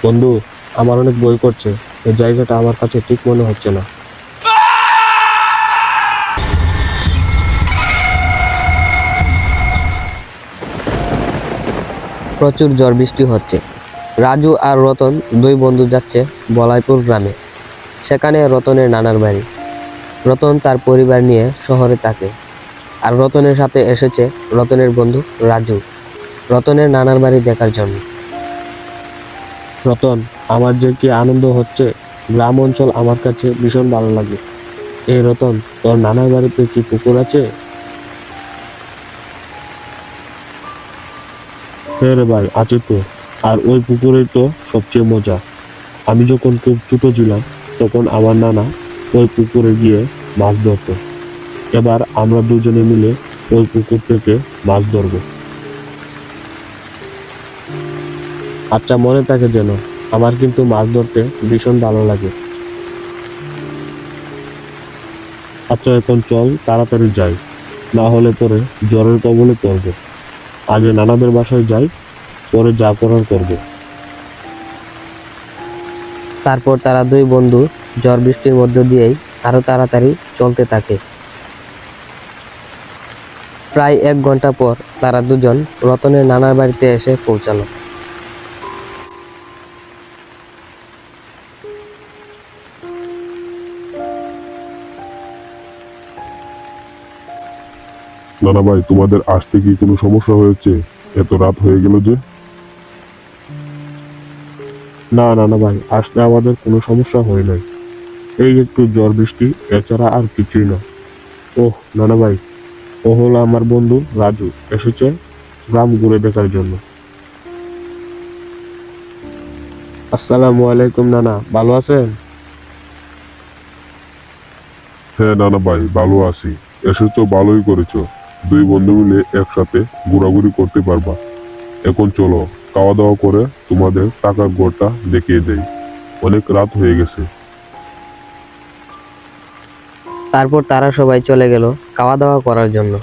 বন্ধু, আমার অনেক বই করছে। এই জায়গাটা আমার কাছে ঠিক মনে হচ্ছে না। প্রচুর ঝড় বৃষ্টি হচ্ছে। রাজু আর রতন দুই বন্ধু যাচ্ছে বলাইপুর গ্রামে। সেখানে রতনের নানার বাড়ি। রতন তার পরিবার নিয়ে শহরে থাকে। আর রতনের সাথে এসেছে রতনের বন্ধু রাজু, রতনের নানার বাড়ি দেখার জন্য। রতন, আমার যে কি আনন্দ হচ্ছে! গ্রাম অঞ্চল আমার কাছে ভীষণ ভালো লাগে। এই রতন, তোর নানার বাড়িতে কি পুকুর আছে? হ্যাঁ রে ভাই, আছে তো। আর ওই পুকুরেই তো সবচেয়ে মজা। আমি যখন খুব ছোট ছিলাম, তখন আমার নানা ওই পুকুরে গিয়ে মাছ ধরতো। এবার আমরা দুজনে মিলে ওই পুকুর থেকে মাছ ধরবো। আচ্ছা, মনে থাকে যেন। আমার কিন্তু মাছ ধরতে ভীষণ ভালো লাগে। আচ্ছা, এখন চল তাড়াতাড়ি যাই, না হলে পরে জ্বরের কবলে পড়বো। আগে নানাদের বাসায় যাই, পরে যা করার করবো। তারপর তারা দুই বন্ধু ঝড় বৃষ্টির মধ্য দিয়েই আরো তাড়াতাড়ি চলতে থাকে। প্রায় 1 ঘন্টা পর তারা দুজন রতনের নানার বাড়িতে এসে পৌঁছালো। নানা ভাই, তোমাদের আসতে কি কোনো সমস্যা হয়েছে? এত রাত হয়ে গেল যে। না নানা ভাই, আসতে আমাদের কোনো সমস্যা হয় নাই। এই একটু ঝড় বৃষ্টি, এছাড়া আর কিছুই না। ওহ নানা ভাই, ও হলো আমার বন্ধু রাজু, এসেছে গ্রাম ঘুরে দেখার জন্য। আসসালামু আলাইকুম নানা, ভালো আছেন? হ্যাঁ নানা ভাই, ভালো আছি। এসেছো ভালোই করেছো। দুই বন্ধু মিলে একসাথে ঘোরাঘুরি করতে পারবা। এখন চলো, খাওয়া দাওয়া করে তোমাদের টাকার ঘরটা দেখিয়ে দেই। অনেক রাত হয়ে গেছে। তারপর তারা সবাই চলে গেল খাওয়া দাওয়া করার জন্য।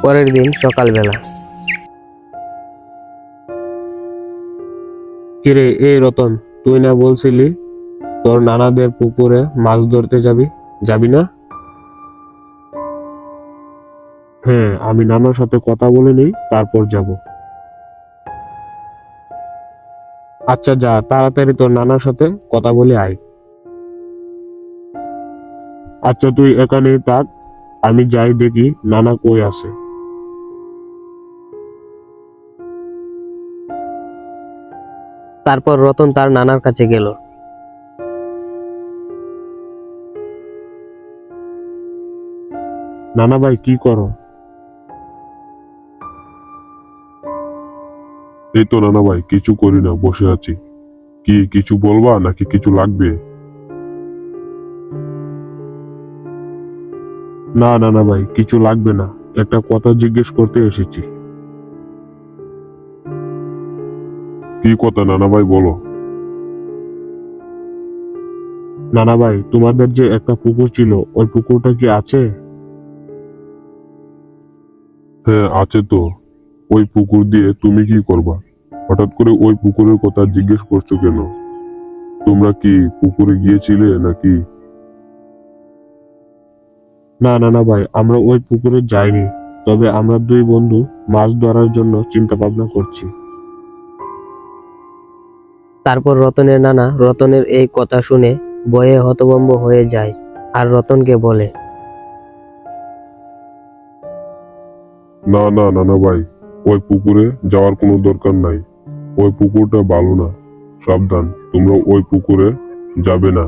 পরের দিন সকালবেলা কিরে এই রতন, তুই না বলছিলি তোর নানাদের পুকুরে মাছ ধরতে যাবি? যাবি না? হ্যাঁ, আমি নানার সাথে কথা বলে নেই, তারপর যাব। আচ্ছা যা, তাড়াতাড়ি তোর নানার সাথে কথা বলে আয়। আচ্ছা তুই এখানেই থাক, আমি যাই দেখি নানা কই আছে। তারপর রতন তার নানার কাছে গেল। নানা ভাই, কি করো? এই তো নানা ভাই, কিছু করি না, বসে আছি। কি কিছু বলবা নাকি কিছু লাগবে? না নানা ভাই, কিছু লাগবে না। একটা কথা জিজ্ঞেস করতে এসেছি। কি কথা নানা ভাই, বলো। নানা ভাই, তোমাদের যে একটা পুকুর ছিল, ওই পুকুরটা কি আছে? হ্যাঁ আছে তো। ওই পুকুর দিয়ে তুমি কি করবা? হঠাৎ করে ওই পুকুরের কথা জিজ্ঞেস করছো কেন? তোমরা কি পুকুরে গিয়েছিলে নাকি? না নানা ভাই, আমরা ওই পুকুরে যাইনি। তবে আমরা দুই বন্ধু মাছ ধরার জন্য চিন্তা ভাবনা করছি। তারপর রতনের নানা রতনের এই কথা শুনে ভয়ে হতভম্ব হয়ে যায় আর রতনকে বলে, না না নানা ভাই, ওই পুকুরে যাওয়ার কোনো দরকার নাই। ওই পুকুরটা ভালো না। সাবধান, তোমরা ওই পুকুরে যাবে না।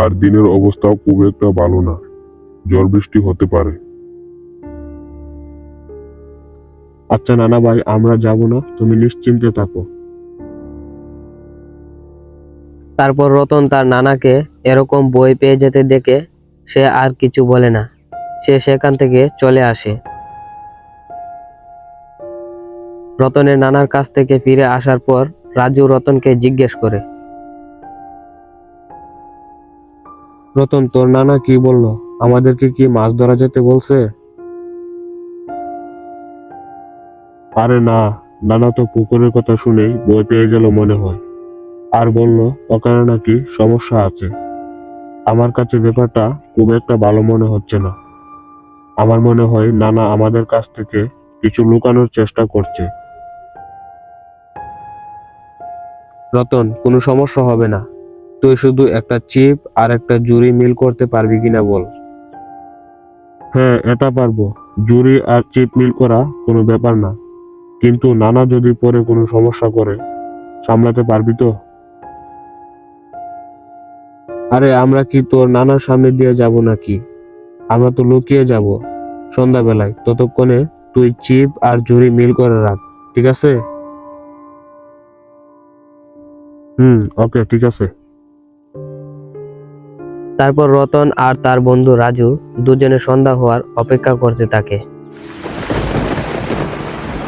আর দিনের অবস্থাও খুব একটা ভালো না। ঝড় বৃষ্টি হতে পারে। আচ্ছা নানা ভাই, আমরা যাব না, তুমি নিশ্চিন্তে থাকো। তারপর রতন তার নানাকে এরকম বই পেয়ে যেতে দেখে সে আর কিছু বলে না। সে সেখান থেকে চলে আসে। রতনের নানার কাছ থেকে ফিরে আসার পর রাজু রতনকে জিজ্ঞেস করে, রতন, তোর নানা কি বললো? আমাদেরকে কি মাছ ধরা যেতে বলছে? আরে না, নানা তো পুকুরের কথা শুনেই ভয় পেয়ে গেল মনে হয়, আর বলল ওখানে নাকি সমস্যা আছে। আমার কাছে ব্যাপারটা খুব একটা ভালো মনে হচ্ছে না। আমার মনে হয় নানা আমাদের কাছ থেকে কিছু লুকানোর চেষ্টা করছে। রতন, কোনো সমস্যা হবে না। তুই শুধু একটা চিপ আর একটা জুড়ি মিল করতে পারবি কিনা বল। হ্যাঁ, এটা পারবো। জুড়ি আর চিপ মিল করা কোনো ব্যাপার না, কিন্তু নানা যদি পরে কোনো সমস্যা করে সামলাতে পারবি তো? আরে আমরা কি তোর নানার সামনে দিয়ে যাব নাকি? আমরা তো লুকিয়ে যাব সন্ধ্যাবেলায়। ততক্ষণে তুই চিপ আর জুড়ি মিল করে রাখ, ঠিক আছে? ওকে, ঠিক আছে। তারপর রতন আর তার বন্ধু রাজু দুজনে সন্ধ্যা হওয়ার অপেক্ষা করতে থাকে।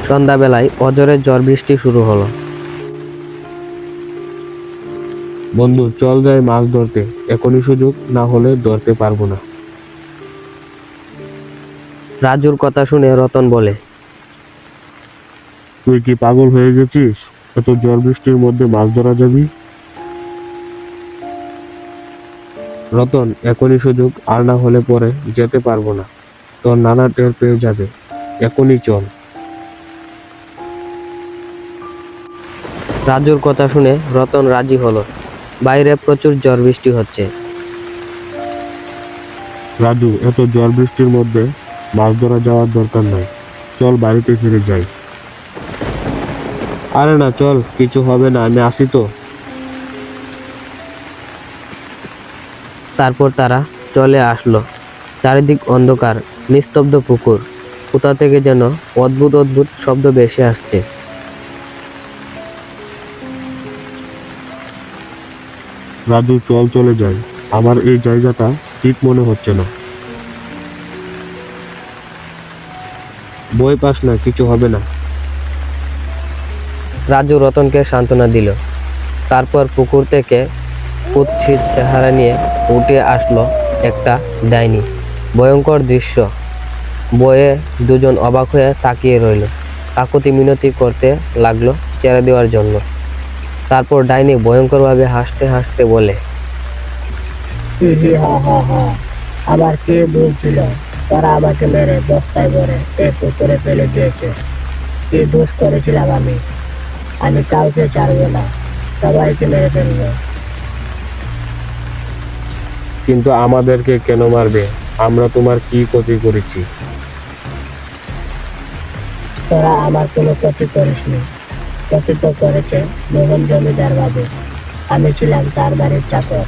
সন্ধ্যাবেলায় অজরের ঝড় বৃষ্টি শুরু হলো। বন্ধু, চল যাই মাছ ধরতে। এখনই সুযোগ না হলে ধরতে পারবো না। রাজুর কথা শুনে রতন বলে, তুই কি পাগল হয়ে গেছিস? এত ঝড় বৃষ্টির মধ্যে মাছ ধরা যাবি? রতন, এখনই সুযোগ, আর না হলে পরে যেতে পারবো না। তোর নানা টের পেয়ে যাবে। এখনই চল। রাজুর কথা শুনে রতন রাজি হলো। বাইরে প্রচুর ঝড় বৃষ্টি হচ্ছে। রাজু, এত ঝড় বৃষ্টির মধ্যে মাছ ধরা যাওয়ার দরকার নাই। চল বাড়িতে ফিরে যাই। আরে না, চল, কিছু হবে না, আমি আসি তো। তারপর তারা চলে আসলো। চারিদিক অন্ধকার, নিস্তব্ধ পুকুর। কোথা থেকে যেন অদ্ভুত অদ্ভুত শব্দ ভেসে আসছে। রাজু, চল চলে যাই। আমার এই জায়গাটা ঠিক মনে হচ্ছে না। ভয় পাস না, কিছু হবে না। রাজু রতনকে সান্ত্বনা দিল। তারপর পুকুর থেকে কুৎসিত চেহারা নিয়ে উঠে আসলো একটা ডাইনি। ভয়ঙ্কর দৃশ্য। বয়ে দুজন অবাক হয়ে তাকিয়ে রইল। কাকুতি মিনতি করতে লাগলো ছেড়ে দেওয়ার জন্য। তারপর ডাইনি ভয়ঙ্করভাবে হাসতে হাসতে বলে, হি হি হা হা হা, আমার কে বলছিল তারা আমাকে মেরে বস্তায় ভরে এই পুকুরে ফেলে দিয়েছে। কি দোষ করেছিলাম আমি? আমি কাউকে ছাড়বো না, সবাইকে মেরে ফেলবো। কিন্তু আমাদেরকে কেন মারবে? আমরা তোমার কি ক্ষতি করেছি? তোরা আমার কোনো ক্ষতি করিসনি। ক্ষতি তো করেছে মোহন জমিদার বাবু। আমি ছিলাম তার বাড়ির চাকর।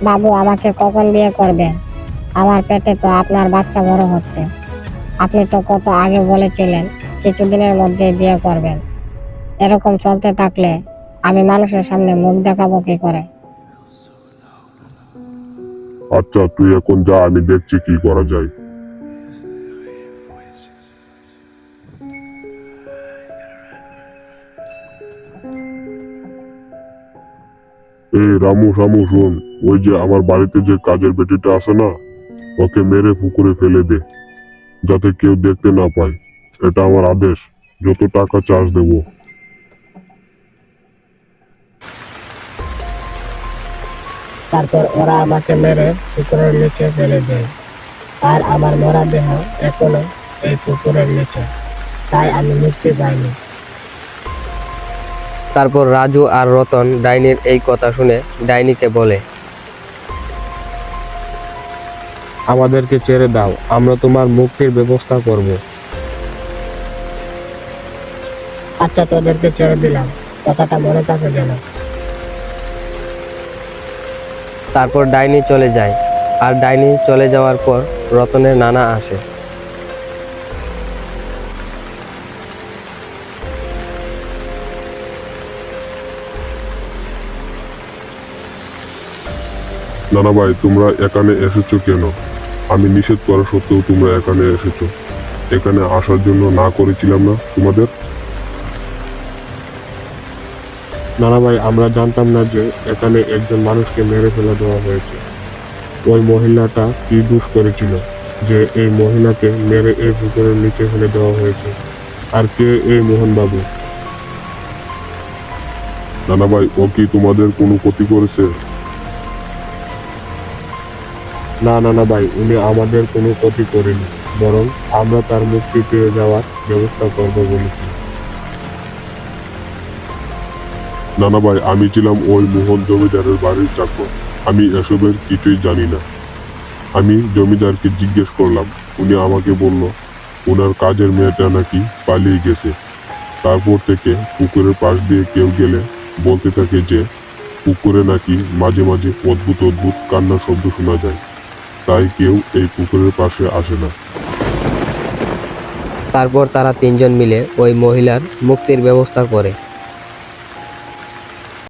বাবু, আমাকে কখন বিয়ে করবেন? আমার পেটে তো আপনার বাচ্চা বড় হচ্ছে। আপনি তো কত আগে বলেছিলেন কিছুদিনের মধ্যে বিয়ে করবেন। এরকম চলতে থাকলে আমি মানুষের সামনে মুখ দেখাবো কি করে? আচ্ছা, তুই এখন যা, আমি দেখছি কি করা যায়। এই রামু শামু, শোন, ওই যে আমার বাড়িতে যে কাজের বেটিটা আছে না, ওকে মেরে পুকুরে ফেলে দে, যাতে কেউ দেখতে না পায়। এটা আমার আদেশ। যত টাকা চার্জ দেবো। তারপর ওরা আমাকে মেরে পুকুরের নিচে ফেলে দেয়। আর আমার মরা দেহ এখনো এই পুকুরের নিচে, তাই আমি মুক্তি পাইনি। তারপর রাজু আর রতন ডাইনির এই কথা শুনে ডাইনিকে বলে, আমাদেরকে ছেড়ে দাও, আমরা তোমার মুক্তির ব্যবস্থা করব। আচ্ছা, তোদেরকে ছেড়ে দিলাম, কথাটা মনে থাকে যেন। তারপর ডাইনি চলে যায়। আর ডাইনি চলে যাওয়ার পর রতনের নানা আসে। নানা ভাই, তোমরা এখানে এসেছো কেন? আমি নিষেধ করা সত্ত্বেও তোমরা এখানে এসেছো। এখানে আসার জন্য না করেছিলাম না তোমাদের? নানা ভাই, আমরা জানতাম না যে এখানে একজন মানুষকে মেরে ফেলে দেওয়া হয়েছে। ওই মহিলাটা কি দোষ করেছিল যে এই মহিলাকে মেরে এই পুকুরের নিচে ফেলে দেওয়া হয়েছে? আর কে এই মোহনবাবু? নানা ভাই, ও কি তোমাদের কোনো ক্ষতি করেছে? না না না ভাই, উনি আমাদের কোনো ক্ষতি করেনি, বরং আমরা তার মুক্তি পেয়ে যাওয়ার ব্যবস্থা করবো বলেছি। নানা ভাই, আমি ছিলাম ওই মোহন জমিদারের বাড়ির চাকর। আমি এসবের কিছুই জানি না। আমি জমিদারকে জিজ্ঞেস করলাম, উনি আমাকে বলল ওনার কাজের মেয়েটা নাকি পালিয়ে গেছে। তারপর থেকে পুকুরের পাশ দিয়ে কেউ গেলে বলতে থাকে যে পুকুরে নাকি মাঝে মাঝে অদ্ভুত অদ্ভুত কান্নার শব্দ শোনা যায়, তাই কেউ এই পুকুরের পাশে আসে না। তারপর তারা তিনজন মিলে ওই মহিলার মুক্তির ব্যবস্থা করে।